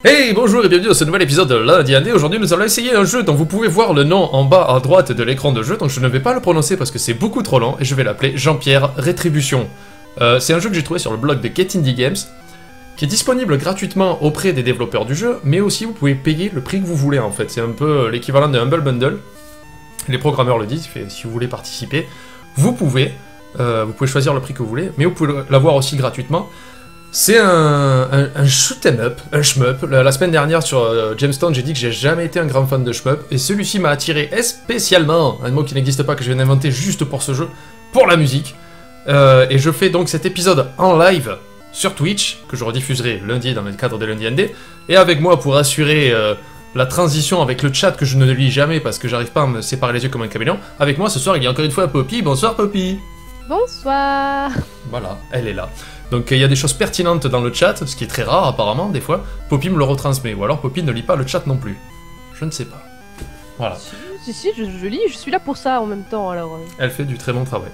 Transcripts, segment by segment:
Hey, bonjour et bienvenue dans ce nouvel épisode de Lundi Indé. Aujourd'hui nous allons essayer un jeu dont vous pouvez voir le nom en bas à droite de l'écran de jeu, donc je ne vais pas le prononcer parce que c'est beaucoup trop long et je vais l'appeler Jean-Pierre Rétribution. C'est un jeu que j'ai trouvé sur le blog de Get Indie Games, qui est disponible gratuitement auprès des développeurs du jeu, mais aussi vous pouvez payer le prix que vous voulez en fait. C'est un peu l'équivalent d'un Humble Bundle. Les programmeurs le disent, si vous voulez participer, vous pouvez choisir le prix que vous voulez, mais vous pouvez l'avoir aussi gratuitement. C'est un shoot 'em up, un shmup. La semaine dernière sur Gemstone, j'ai dit que j'ai jamais été un grand fan de shmup, et celui-ci m'a attiré spécialement, un mot qui n'existe pas, que je viens d'inventer juste pour ce jeu, pour la musique. Et je fais donc cet épisode en live sur Twitch, que je rediffuserai lundi dans le cadre des Lundi ND, et avec moi pour assurer la transition avec le chat que je ne lis jamais parce que j'arrive pas à me séparer les yeux comme un caméléon. Avec moi ce soir il y a encore une fois Poppy. Bonsoir Poppy. Bonsoir. Voilà, elle est là. Donc il y a des choses pertinentes dans le chat, ce qui est très rare apparemment des fois. Poppy me le retransmet, ou alors Poppy ne lit pas le chat non plus. Je ne sais pas. Voilà. Si, je lis, je suis là pour ça en même temps alors. Elle fait du très bon travail.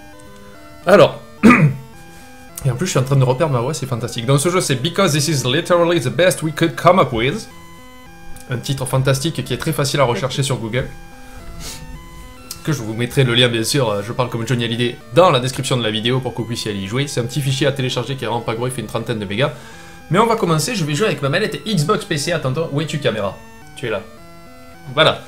Alors, et en plus je suis en train de reperdre ma voix, c'est fantastique. Dans ce jeu c'est Because This Is Literally the Best We Could Come Up With. Un titre fantastique qui est très facile à rechercher sur Google. Que je vous mettrai le lien bien sûr, je parle comme Johnny Hallyday, dans la description de la vidéo pour que vous puissiez aller y jouer. C'est un petit fichier à télécharger qui est vraiment pas gros, il fait une trentaine de mégas. Mais on va commencer, je vais jouer avec ma manette Xbox PC. Attends, où es-tu caméra? Tu es là. Voilà.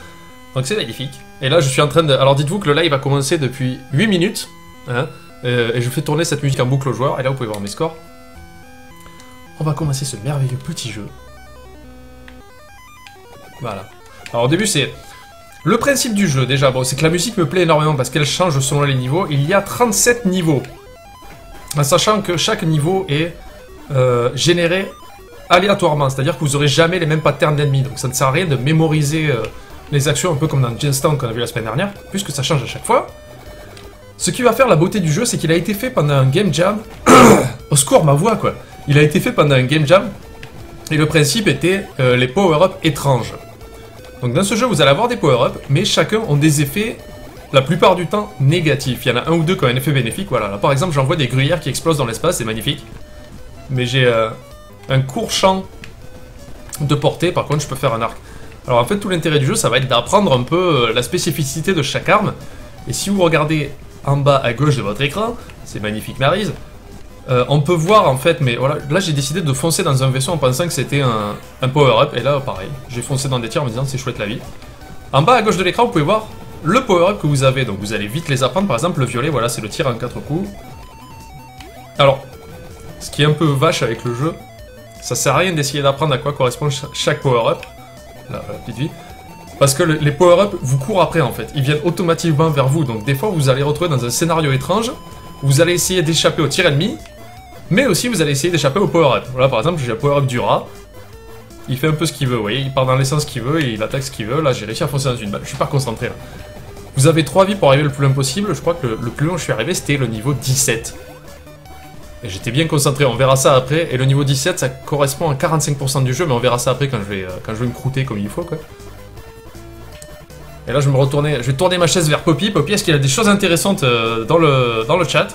Donc c'est magnifique. Et là je suis en train de... Alors dites-vous que le live a commencé depuis 8 minutes. Hein, et je fais tourner cette musique en boucle aux joueurs. Et là vous pouvez voir mes scores. On va commencer ce merveilleux petit jeu. Voilà. Alors au début c'est... Le principe du jeu, déjà, bon, c'est que la musique me plaît énormément parce qu'elle change selon les niveaux. Il y a 37 niveaux. En sachant que chaque niveau est généré aléatoirement. C'est-à-dire que vous n'aurez jamais les mêmes patterns d'ennemis. Donc ça ne sert à rien de mémoriser les actions un peu comme dans Gemstone qu'on a vu la semaine dernière, puisque ça change à chaque fois. Ce qui va faire la beauté du jeu, c'est qu'il a été fait pendant un game jam. Au secours, ma voix, quoi. Il a été fait pendant un game jam. Et le principe était les power-ups étranges. Donc dans ce jeu, vous allez avoir des power-ups, mais chacun ont des effets, la plupart du temps, négatifs. Il y en a un ou deux qui ont un effet bénéfique, voilà. Là, par exemple, j'envoie des gruyères qui explosent dans l'espace, c'est magnifique. Mais j'ai un court champ de portée, par contre, je peux faire un arc. Alors en fait, tout l'intérêt du jeu, ça va être d'apprendre un peu la spécificité de chaque arme. Et si vous regardez en bas à gauche de votre écran, c'est magnifique Maryse, on peut voir en fait, mais voilà, là j'ai décidé de foncer dans un vaisseau en pensant que c'était un power-up, et là pareil, j'ai foncé dans des tirs en me disant c'est chouette la vie. En bas à gauche de l'écran, vous pouvez voir le power-up que vous avez, donc vous allez vite les apprendre, par exemple le violet, voilà, c'est le tir en 4 coups. Alors, ce qui est un peu vache avec le jeu, ça sert à rien d'essayer d'apprendre à quoi correspond chaque power-up, la petite vie, parce que les power-up vous courent après en fait, ils viennent automatiquement vers vous, donc des fois vous allez retrouver dans un scénario étrange, vous allez essayer d'échapper au tir ennemi, mais aussi vous allez essayer d'échapper au power-up. Voilà, par exemple, j'ai le power-up du rat. Il fait un peu ce qu'il veut, vous voyez, il part dans l'essence qu'il veut et il attaque ce qu'il veut. Là, j'ai réussi à foncer dans une balle. Je suis pas concentré là. Vous avez 3 vies pour arriver le plus loin possible. Je crois que le plus loin où je suis arrivé, c'était le niveau 17. Et j'étais bien concentré, on verra ça après. Et le niveau 17, ça correspond à 45% du jeu, mais on verra ça après quand je vais me croûter comme il faut, quoi. Et là, je vais tourner ma chaise vers Poppy. Poppy, est-ce qu'il y a des choses intéressantes dans le chat?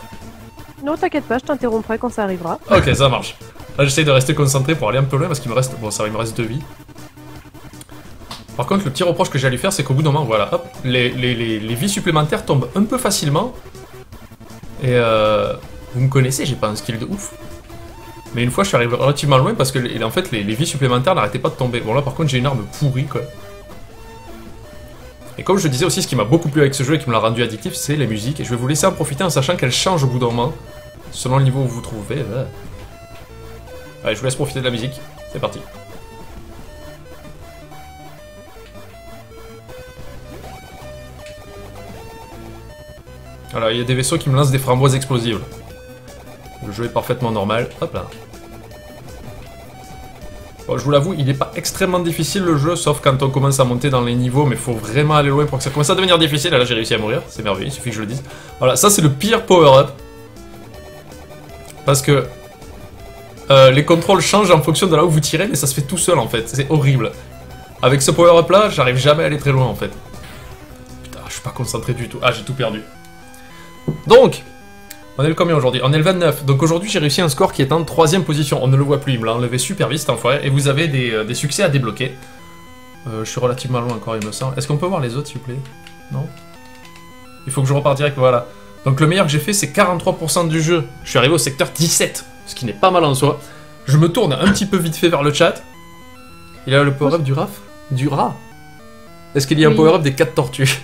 Non, t'inquiète pas, je t'interromprai quand ça arrivera. Ok, ça marche. Là, j'essaye de rester concentré pour aller un peu loin parce qu'il me reste... Bon, ça va, il me reste 2 vies. Par contre, le petit reproche que j'ai à lui faire, c'est qu'au bout d'un moment, voilà, hop, les vies supplémentaires tombent un peu facilement. Et vous me connaissez, j'ai pas un skill de ouf. Mais une fois, je suis arrivé relativement loin parce que, en fait, les vies supplémentaires n'arrêtaient pas de tomber. Bon, là, par contre, j'ai une arme pourrie, quoi. Et comme je disais aussi, ce qui m'a beaucoup plu avec ce jeu et qui me l'a rendu addictif, c'est les musiques. Et je vais vous laisser en profiter en sachant qu'elles changent au bout d'un moment, selon le niveau où vous vous trouvez. Allez, je vous laisse profiter de la musique. C'est parti. Voilà, il y a des vaisseaux qui me lancent des framboises explosives. Le jeu est parfaitement normal. Hop là. Bon, je vous l'avoue, il n'est pas extrêmement difficile le jeu, sauf quand on commence à monter dans les niveaux, mais il faut vraiment aller loin pour que ça commence à devenir difficile. Et là, j'ai réussi à mourir, c'est merveilleux, il suffit que je le dise. Voilà, ça c'est le pire power-up. Parce que les contrôles changent en fonction de là où vous tirez, mais ça se fait tout seul en fait, c'est horrible. Avec ce power-up là, j'arrive jamais à aller très loin en fait. Putain, je suis pas concentré du tout. Ah, j'ai tout perdu. Donc, On est le combien aujourd'hui? On est le 29. Donc aujourd'hui, j'ai réussi un score qui est en 3ème position. On ne le voit plus, il me l'a enlevé super vite, cet enfoiré. Et vous avez des succès à débloquer. Je suis relativement loin encore, il me semble. Est-ce qu'on peut voir les autres, s'il vous plaît? Non? Il faut que je reparte direct, voilà. Donc le meilleur que j'ai fait, c'est 43% du jeu. Je suis arrivé au secteur 17, ce qui n'est pas mal en soi. Je me tourne un petit peu vite fait vers le chat. Il y a le power-up du raf? Du rat? Est-ce qu'il y a un power-up des 4 tortues?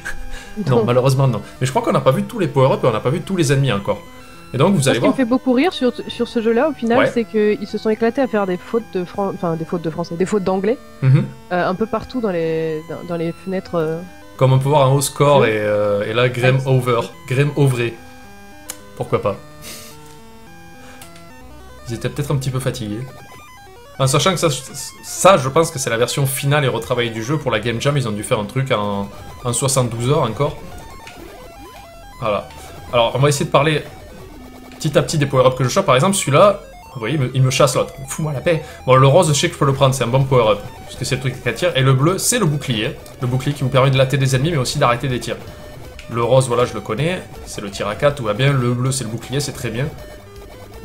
Non, malheureusement non. Mais je crois qu'on n'a pas vu tous les power-up et on n'a pas vu tous les ennemis encore. Et donc vous allez voir... Ce qui me fait beaucoup rire sur ce jeu-là, au final, c'est qu'ils se sont éclatés à faire des fautes de français, des fautes d'anglais, un peu partout dans les fenêtres. Comme on peut voir un haut score et là, game over. Game overé. Pourquoi pas. Ils étaient peut-être un petit peu fatigués. En sachant que ça, je pense que c'est la version finale et retravaillée du jeu. Pour la Game Jam, ils ont dû faire un truc en 72 heures encore. Voilà. Alors, on va essayer de parler petit à petit des power-ups que je chope. Par exemple, celui-là, vous voyez, il me chasse l'autre. Fous-moi la paix. Bon, le rose, je sais que je peux le prendre, c'est un bon power-up. Parce que c'est le truc qui attire. Et le bleu, c'est le bouclier. Le bouclier qui me permet de latter des ennemis, mais aussi d'arrêter des tirs. Le rose, voilà, je le connais. C'est le tir à 4, tout va bien. Le bleu, c'est le bouclier, c'est très bien.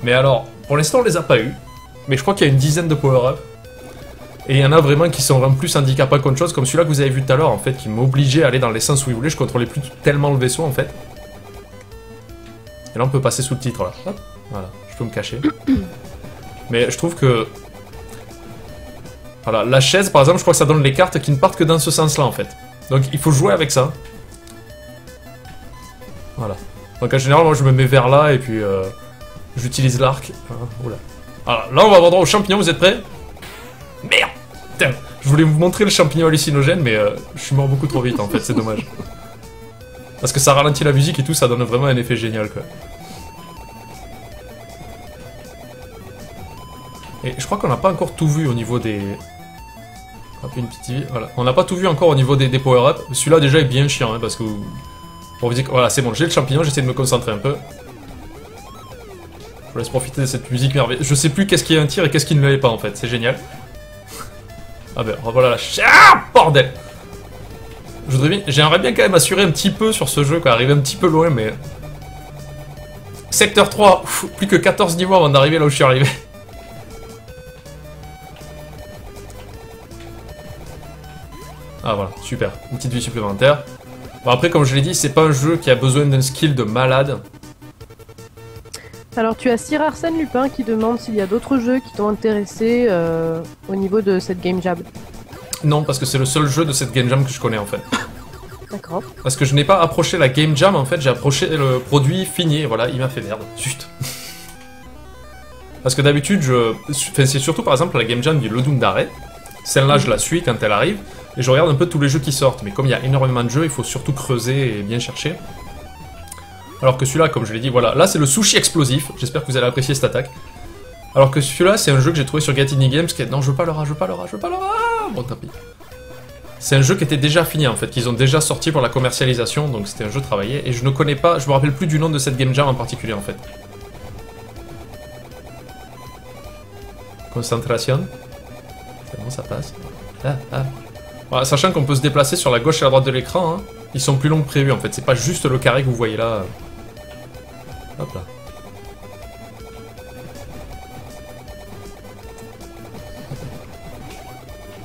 Mais alors, pour l'instant, on les a pas eu. Mais je crois qu'il y a une dizaine de power-up. Et il y en a vraiment qui sont vraiment plus handicapants qu'autre chose, comme celui-là que vous avez vu tout à l'heure, en fait, qui m'obligeait à aller dans les sens où il voulait. Je contrôlais plus tellement le vaisseau, en fait. Et là, on peut passer sous le titre, là. Hop, voilà, je peux me cacher. Mais je trouve que... Voilà, la chaise, par exemple, je crois que ça donne les cartes qui ne partent que dans ce sens-là, en fait. Donc, il faut jouer avec ça. Voilà. Donc, en général, moi, je me mets vers là, et puis... j'utilise l'arc. Oula. Alors, là, on va avoir droit aux champignons, vous êtes prêts? Merde! Putain, je voulais vous montrer le champignon hallucinogène, mais je suis mort beaucoup trop vite, en fait, c'est dommage. Parce que ça ralentit la musique et tout, ça donne vraiment un effet génial, quoi. Et je crois qu'on n'a pas encore tout vu au niveau des... Hop, une petite vie, voilà. On n'a pas tout vu encore au niveau des power-up. Celui-là, déjà, est bien chiant, hein, parce que... Pour vous dire que... Voilà, c'est bon, j'ai le champignon, j'essaie de me concentrer un peu. Je vous laisse profiter de cette musique merveilleuse. Je sais plus qu'est-ce qui est un tir et qu'est-ce qui ne l'est pas en fait, c'est génial. Ah ben voilà la bordel. J'aimerais bien quand même assurer un petit peu sur ce jeu, quoi, arriver un petit peu loin, mais... Secteur 3, plus que 14 niveaux avant d'arriver là où je suis arrivé. Ah voilà, super, une petite vie supplémentaire. Bon après, comme je l'ai dit, c'est pas un jeu qui a besoin d'un skill de malade. Alors tu as Sir Arsène Lupin qui demande s'il y a d'autres jeux qui t'ont intéressé au niveau de cette Game Jam. Non, parce que c'est le seul jeu de cette Game Jam que je connais en fait. D'accord. Parce que je n'ai pas approché la Game Jam en fait, j'ai approché le produit fini et voilà, il m'a fait merde. Zut. Parce que d'habitude, c'est surtout par exemple la Game Jam du Lodum d'arrêt. Celle-là, je la suis quand elle arrive et je regarde un peu tous les jeux qui sortent. Mais comme il y a énormément de jeux, il faut surtout creuser et bien chercher. Alors que celui-là, comme je l'ai dit, voilà, là c'est le sushi explosif, j'espère que vous allez apprécier cette attaque. Alors que celui-là, c'est un jeu que j'ai trouvé sur Gatini Games qui est... Non, je veux pas le rat, je veux pas le rat, je veux pas le rat. Bon, tant pis. C'est un jeu qui était déjà fini en fait, qu'ils ont déjà sorti pour la commercialisation, donc c'était un jeu travaillé, et je ne connais pas, je me rappelle plus du nom de cette Game Jam en particulier en fait. Concentration. C'est bon, ça passe. Voilà, sachant qu'on peut se déplacer sur la gauche et la droite de l'écran, hein, ils sont plus longs que prévu en fait, c'est pas juste le carré que vous voyez là. Hop là.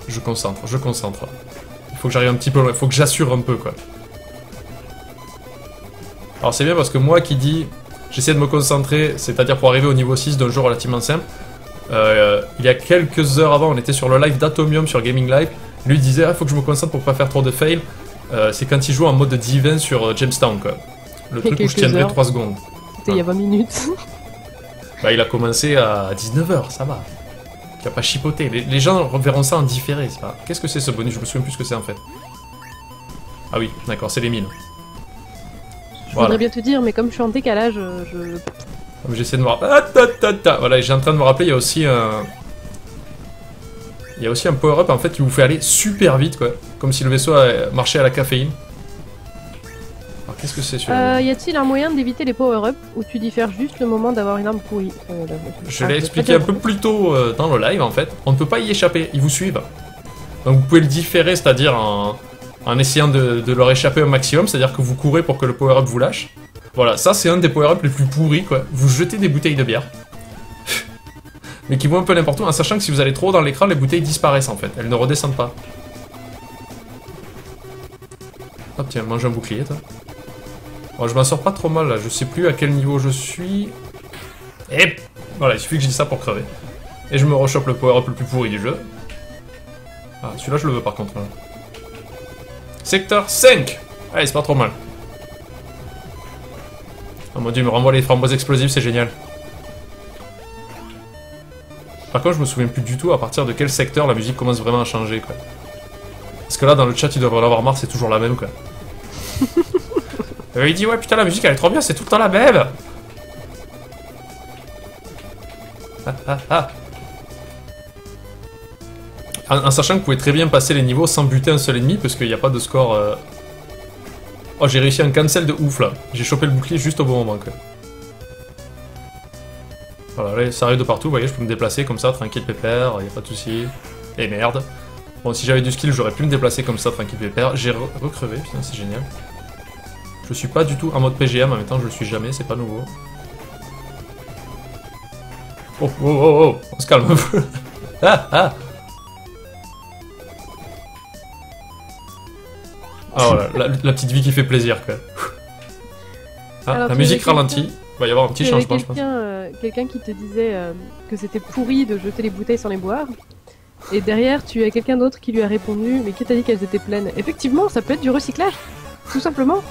Je concentre, je concentre. Il faut que j'arrive un petit peu loin, il faut que j'assure un peu quoi. Alors c'est bien parce que moi qui dis j'essaie de me concentrer, c'est-à-dire pour arriver au niveau 6 d'un jeu relativement simple, il y a quelques heures avant on était sur le live d'Atomium sur Gaming Live, lui disait ah faut que je me concentre pour pas faire trop de fail, c'est quand il joue en mode divin sur Jamestown quoi. Le truc où je tiendrai 3 secondes. C'était il y a 20 minutes. Bah il a commencé à 19h, ça va. Tu vas pas chipoter, les gens verront ça en différé, c'est pas... Qu'est-ce que c'est ce bonus? Je me souviens plus ce que c'est en fait. Ah oui, d'accord, c'est les mines. Je voudrais bien te dire, mais comme je suis en décalage, J'essaie de me rappeler... Voilà, j'ai en train de me rappeler, il y a aussi un... Il y a aussi un power-up en fait qui vous fait aller super vite quoi. Comme si le vaisseau marchait à la caféine. Alors qu'est-ce que c'est celui-là? y a-t-il un moyen d'éviter les power-up où tu diffères juste le moment d'avoir une arme pourrie? Je l'ai expliqué un peu plus tôt dans le live en fait. On ne peut pas y échapper, ils vous suivent. Donc vous pouvez le différer, c'est-à-dire en essayant de leur échapper au maximum, c'est-à-dire que vous courez pour que le power-up vous lâche. Voilà, ça c'est un des power-ups les plus pourris, quoi. Vous jetez des bouteilles de bière. Mais qui vaut un peu n'importe où, en sachant que si vous allez trop haut dans l'écran, les bouteilles disparaissent, en fait. Elles ne redescendent pas. Hop, tiens, mange un bouclier, toi. Bon, je m'en sors pas trop mal, là. Je sais plus à quel niveau je suis. Et voilà, il suffit que je dise ça pour crever. Et je me rechoppe le power-up le plus pourri du jeu. Ah, celui-là, je le veux, par contre. Là. Secteur 5. Allez, c'est pas trop mal. Oh mon dieu, il me renvoie les framboises explosives, c'est génial. Par contre, je me souviens plus du tout à partir de quel secteur la musique commence vraiment à changer, quoi. Parce que là, dans le chat, ils devraient l'avoir marre, c'est toujours la même, quoi. Il dit, ouais, putain, la musique, elle est trop bien, c'est tout le temps la même. En sachant que vous pouvez très bien passer les niveaux sans buter un seul ennemi, parce qu'il n'y a pas de score... Oh, j'ai réussi un cancel de ouf, là. J'ai chopé le bouclier juste au bon moment, quoi. Voilà, là, ça arrive de partout, vous voyez, je peux me déplacer comme ça, tranquille pépère, y a pas de soucis. Et merde. Bon, si j'avais du skill, j'aurais pu me déplacer comme ça, tranquille pépère. J'ai recrevé, putain, c'est génial. Je suis pas du tout en mode PGM, en même temps, je le suis jamais, c'est pas nouveau. Oh, oh, oh, oh, on se calme un peu. Ah, ah. Ah voilà, la petite vie qui fait plaisir, quoi. Ah, alors, la musique ralentit. Il va y avoir un petit changement, je pense. Quelqu'un qui te disait que c'était pourri de jeter les bouteilles sans les boire. Et derrière, tu as quelqu'un d'autre qui lui a répondu, mais qui t'a dit qu'elles étaient pleines. Effectivement, ça peut être du recyclage, tout simplement.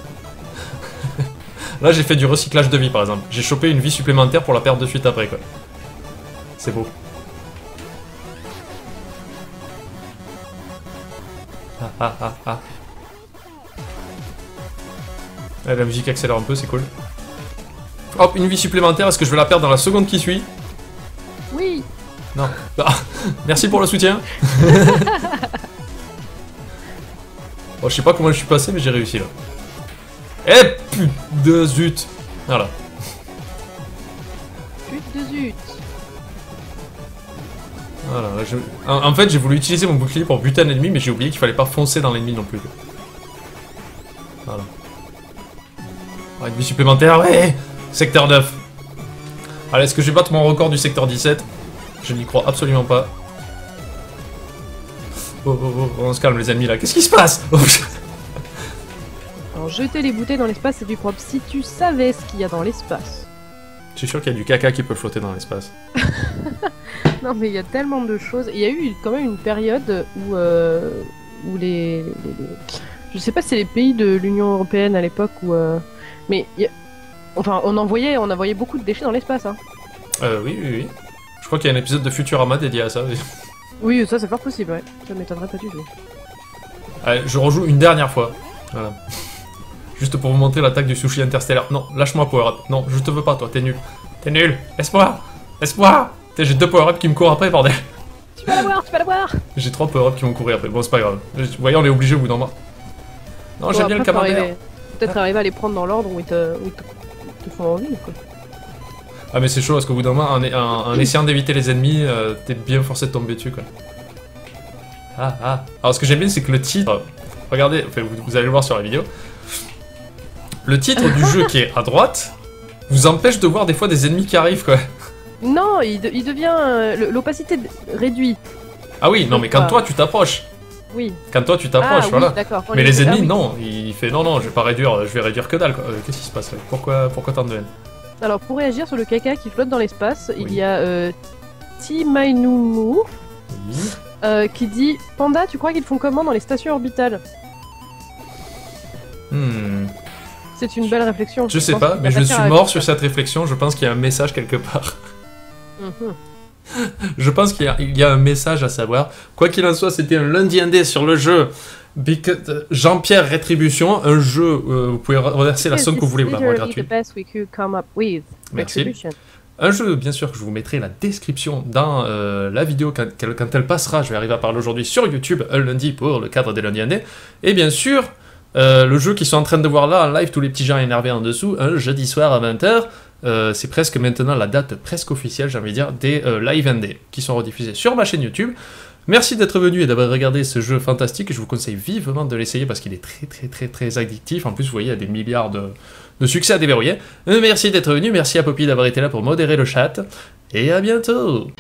Là, j'ai fait du recyclage de vie, par exemple. J'ai chopé une vie supplémentaire pour la perdre de suite après, quoi. C'est beau. Ah, ah, ah, ah. La musique accélère un peu, c'est cool. Hop, une vie supplémentaire, est-ce que je vais la perdre dans la seconde qui suit? Oui. Non. Ah, merci pour le soutien. Bon, je sais pas comment je suis passé, mais j'ai réussi là. Eh putain de zut. Voilà. Putain de zut. Voilà, en fait, j'ai voulu utiliser mon bouclier pour buter un ennemi, mais j'ai oublié qu'il fallait pas foncer dans l'ennemi non plus. Voilà. Une vie supplémentaire, ouais. Secteur 9. Allez, est-ce que je vais battre mon record du secteur 17? Je n'y crois absolument pas. Oh, oh, oh, on se calme les ennemis là. Qu'est-ce qui se passe? Alors, jeter les bouteilles dans l'espace, c'est du propre. Si tu savais ce qu'il y a dans l'espace. Je suis sûr qu'il y a du caca qui peut flotter dans l'espace. Non, mais il y a tellement de choses. Il y a eu quand même une période où les... Je sais pas si c'est les pays de l'Union Européenne à l'époque où... Mais enfin, on envoyait beaucoup de déchets dans l'espace, hein. Oui, oui, oui. Je crois qu'il y a un épisode de Futurama dédié à ça. Oui, ça c'est fort possible, ouais. Ça m'étonnerait pas du tout. Allez, je rejoue une dernière fois. Voilà. Juste pour vous montrer l'attaque du sushi interstellaire. Non, lâche-moi power-up. Non, je te veux pas, toi, t'es nul. T'es nul. Laisse-moi. Laisse-moi. J'ai 2 power-up qui me courent après, bordel. Tu vas l'avoir, tu vas l'avoir. J'ai 3 power-up qui vont courir après. Bon, c'est pas grave. Vous voyez, on est obligé au bout d'un moment. Non, j'aime bien le camembert. Peut-être arriver à les prendre dans l'ordre où ils te font envie, quoi. Ah mais c'est chaud parce qu'au bout d'un moment, en essayant d'éviter les ennemis, t'es bien forcé de tomber dessus, quoi. Ah, ah. Alors ce que j'aime bien, c'est que le titre... Regardez, enfin, vous allez le voir sur la vidéo. Le titre du jeu qui est à droite vous empêche de voir des fois des ennemis qui arrivent, quoi. Non, il devient... l'opacité réduite. Ah oui, non mais quand toi tu t'approches. Oui. Quand toi tu t'approches, oui, voilà. Mais les ennemis, oui. Non. Il fait non, non, je vais pas réduire, je vais réduire que dalle, quoi. Qu'est-ce qui se passe là? Pourquoi tant de haine? Alors pour réagir sur le caca qui flotte dans l'espace, il y a Timainumu qui dit « Panda, tu crois qu'ils font comment dans les stations orbitales ?» C'est une belle réflexion. Je sais pas, mais je suis mort sur cette réflexion, je pense qu'il y a un message quelque part. Je pense qu'il y a un message à savoir. Quoi qu'il en soit, c'était un lundi indé sur le jeu Jean-Pierre Rétribution, un jeu vous pouvez reverser la somme que vous voulez, voilà, gratuit. Merci. Un jeu, bien sûr, que je vous mettrai la description dans la vidéo quand elle passera. Je vais arriver à parler aujourd'hui sur YouTube, un lundi pour le cadre des lundis indés. Et bien sûr, le jeu qu'ils sont en train de voir là en live, tous les petits gens énervés en dessous, un jeudi soir à 20h. C'est presque maintenant la date presque officielle, j'ai envie de dire, des live indés qui sont rediffusés sur ma chaîne YouTube. Merci d'être venu et d'avoir regardé ce jeu fantastique. Je vous conseille vivement de l'essayer parce qu'il est très addictif. En plus, vous voyez, il y a des milliards de succès à déverrouiller. Merci d'être venu, merci à Poppy d'avoir été là pour modérer le chat. Et à bientôt!